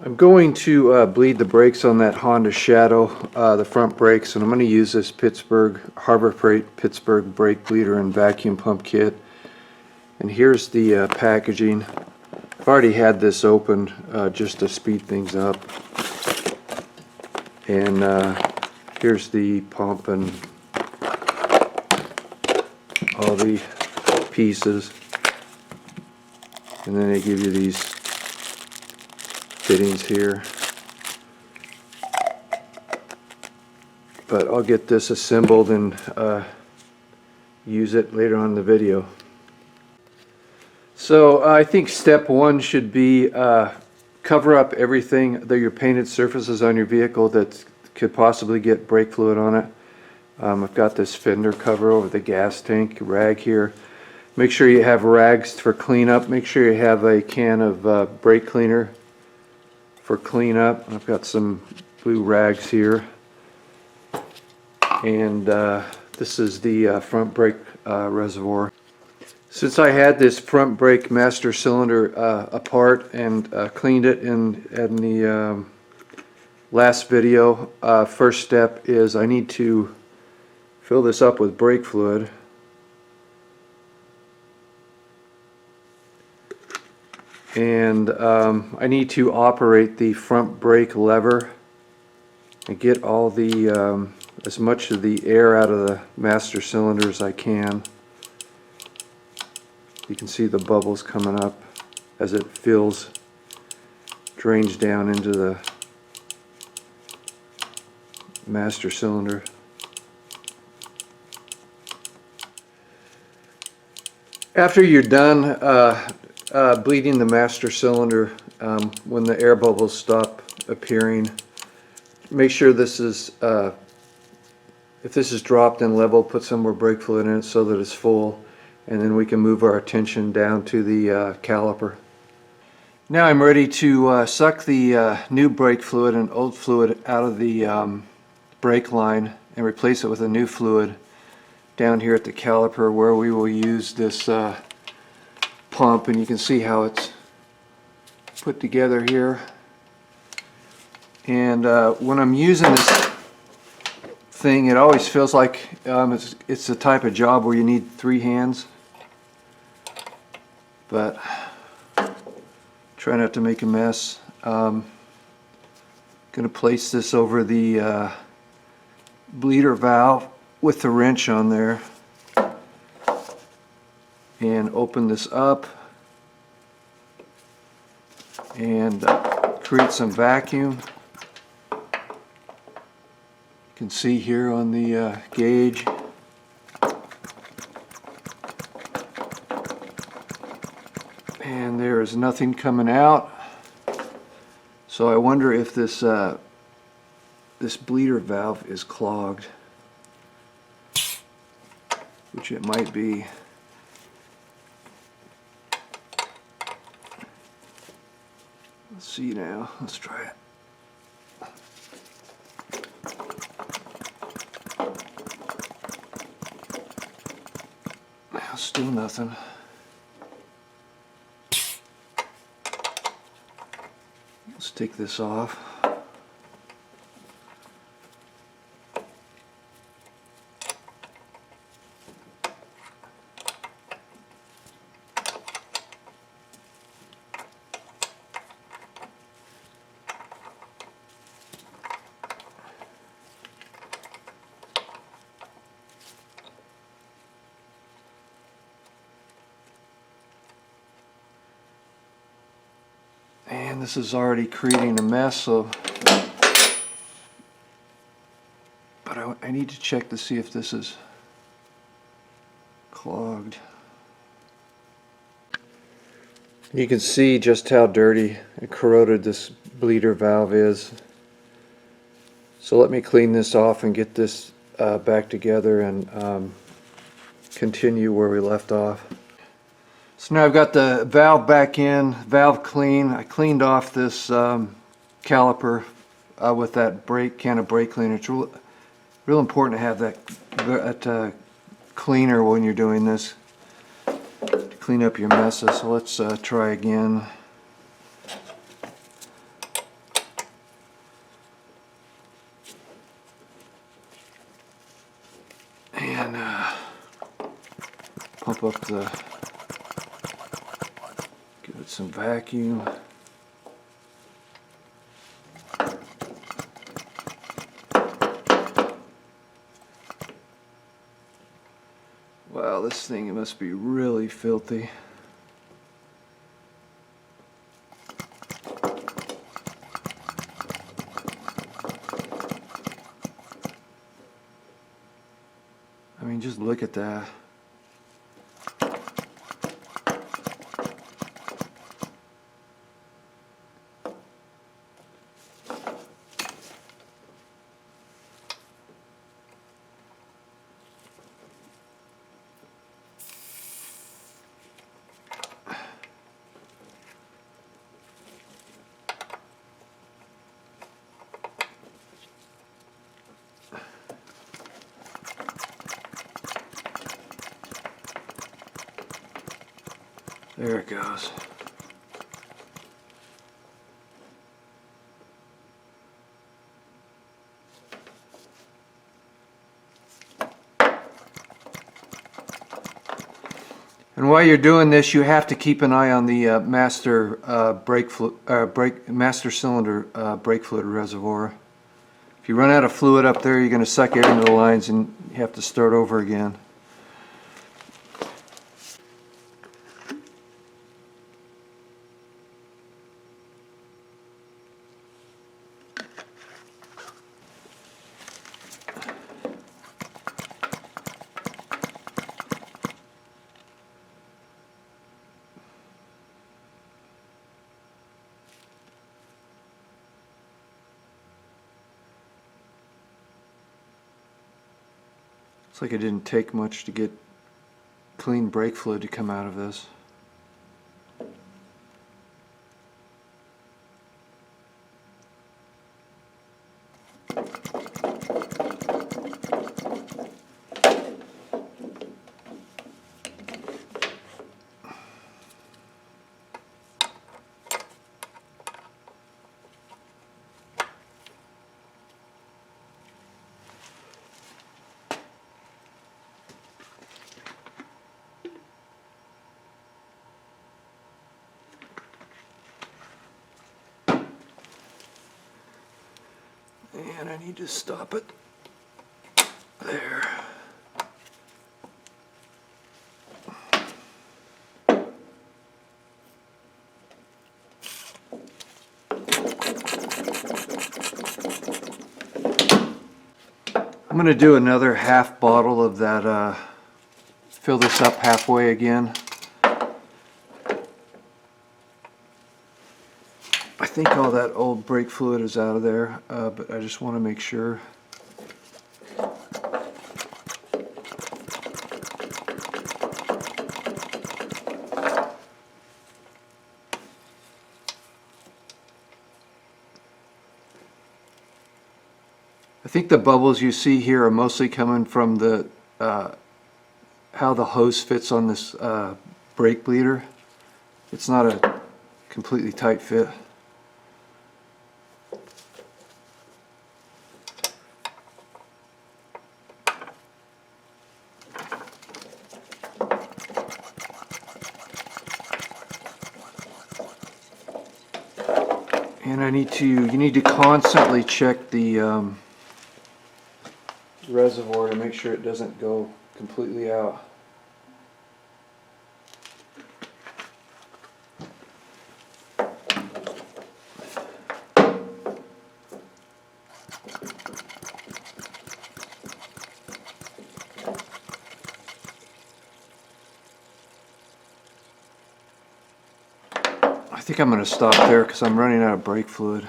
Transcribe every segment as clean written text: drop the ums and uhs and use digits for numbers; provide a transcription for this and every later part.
I'm going to bleed the brakes on that Honda Shadow, the front brakes, and I'm going to use this Harbor Freight Pittsburgh brake bleeder and vacuum pump kit. And here's the packaging. I've already had this opened just to speed things up. And here's the pump and all the pieces. And then they give you these fittings here. But I'll get this assembled and use it later on in the video. So I think step one should be cover up everything, your painted surfaces on your vehicle that could possibly get brake fluid on it. I've got this fender cover over the gas tank rag here. Make sure you have rags for cleanup. Make sure you have a can of brake cleaner for cleanup. I've got some blue rags here. And this is the front brake reservoir. Since I had this front brake master cylinder apart and cleaned it in the last video, first step is I need to fill this up with brake fluid. And I need to operate the front brake lever and get all the as much of the air out of the master cylinder as I can. You can see the bubbles coming up as it drains down into the master cylinder. After you're done bleeding the master cylinder, when the air bubbles stop appearing, make sure this is if this is dropped and level, put some more brake fluid in it so that it's full, and then we can move our attention down to the caliper. Now I'm ready to suck the new brake fluid and old fluid out of the brake line and replace it with a new fluid down here at the caliper, where we will use this pump, and you can see how it's put together here. And when I'm using this thing, it always feels like it's the type of job where you need 3 hands, but try not to make a mess. Going to place this over the bleeder valve with the wrench on there and open this up and create some vacuum. You can see here on the gauge. And there is nothing coming out. So I wonder if this this bleeder valve is clogged, which it might be. Let's see now. Let's try it. Still nothing. Let's take this off. And this is already creating a mess, so but I need to check to see if this is clogged. You can see just how dirty and corroded this bleeder valve is. So let me clean this off and get this back together and continue where we left off. So now I've got the valve back in, valve clean. I cleaned off this caliper with that can of brake cleaner. It's real important to have that cleaner when you're doing this to clean up your messes. So let's try again. Pump up give it some vacuum. Wow, this thing must be really filthy. I mean, just look at that. There it goes. And while you're doing this, you have to keep an eye on the master master cylinder brake fluid reservoir. If you run out of fluid up there, you're going to suck air into the lines and you have to start over again. Looks like it didn't take much to get clean brake fluid to come out of this. And I need to stop it there. I'm going to do another half bottle of that, fill this up halfway again. I think all that old brake fluid is out of there, but I just want to make sure. I think the bubbles you see here are mostly coming from the how the hose fits on this brake bleeder. It's not a completely tight fit. And you need to constantly check the reservoir to make sure it doesn't go completely out. I think I'm going to stop there because I'm running out of brake fluid.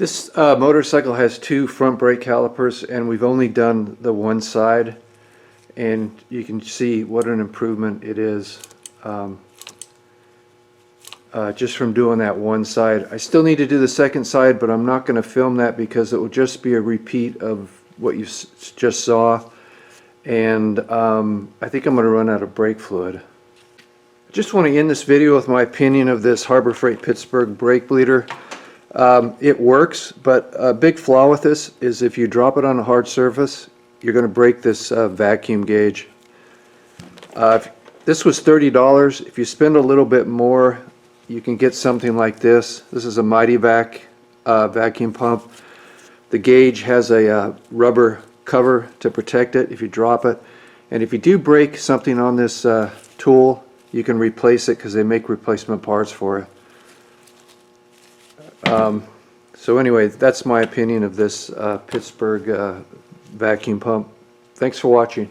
This motorcycle has two front brake calipers, and we've only done the one side, and you can see what an improvement it is just from doing that one side. I still need to do the second side, but I'm not going to film that because it will just be a repeat of what you just saw, and I think I'm going to run out of brake fluid. I just want to end this video with my opinion of this Harbor Freight Pittsburgh brake bleeder. It works, but a big flaw with this is if you drop it on a hard surface, you're going to break this vacuum gauge. This was $30. If you spend a little bit more, you can get something like this. This is a Mighty Vac vacuum pump. The gauge has a rubber cover to protect it if you drop it. And if you do break something on this tool, you can replace it because they make replacement parts for it. So anyway, that's my opinion of this Pittsburgh vacuum pump. Thanks for watching.